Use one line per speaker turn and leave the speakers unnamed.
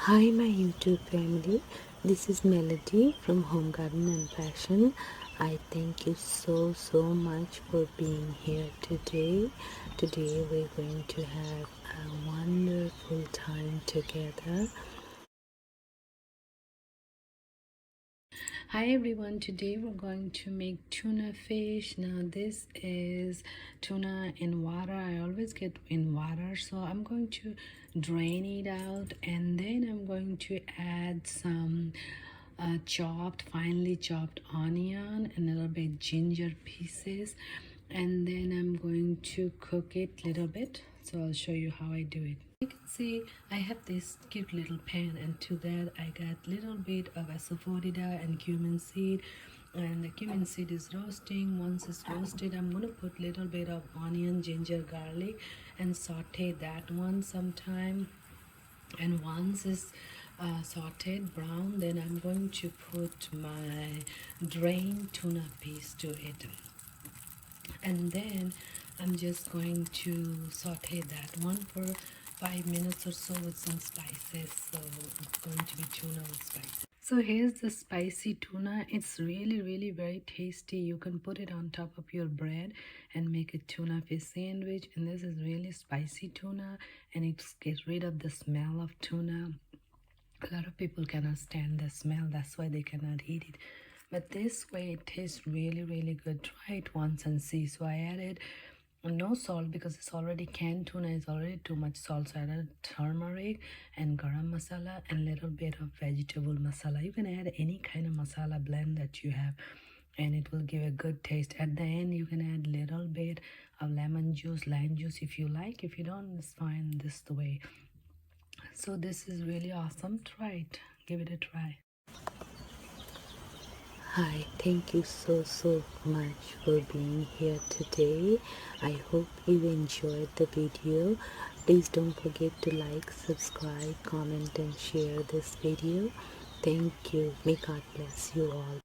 Hi my YouTube family, this is Melody from Home Garden and Fashion. I thank you so much for being here today. Today we're going to have a wonderful time together. Hi everyone, today we're going to make tuna fish. Now this is tuna in water. I always get in water, so I'm going to drain it out and then I'm going to add some finely chopped onion and a little bit ginger pieces, and then I'm going to cook it a little bit. So I'll show you how I do it. You can see I have this cute little pan, and to that I got little bit of asafoetida and cumin seed, and the cumin seed is roasting. Once it's roasted, I'm gonna put little bit of onion, ginger, garlic and saute that one sometime. And once it's sauteed brown, then I'm going to put my drained tuna piece to it, and then I'm just going to saute that one for 5 minutes or so with some spices. So it's going to be tuna with spices. So here's the spicy tuna. It's really very tasty. You can put it on top of your bread and make a tuna fish sandwich. And this is really spicy tuna, and it gets rid of the smell of tuna. A lot of people cannot stand the smell, that's why they cannot eat it, but this way it tastes really good. Try it once and see. So I added no salt because it's already canned tuna, is already too much salt, so I added turmeric and garam masala and little bit of vegetable masala. You can add any kind of masala blend that you have and it will give a good taste. At the end you can add little bit of lemon juice, lime juice if you like. If you don't, it's fine this the way. So this is really awesome. Try it, give it a try. Hi, thank you so much for being here today. I hope you enjoyed the video. Please don't forget to like, subscribe, comment and share this video. Thank you. May God bless you all.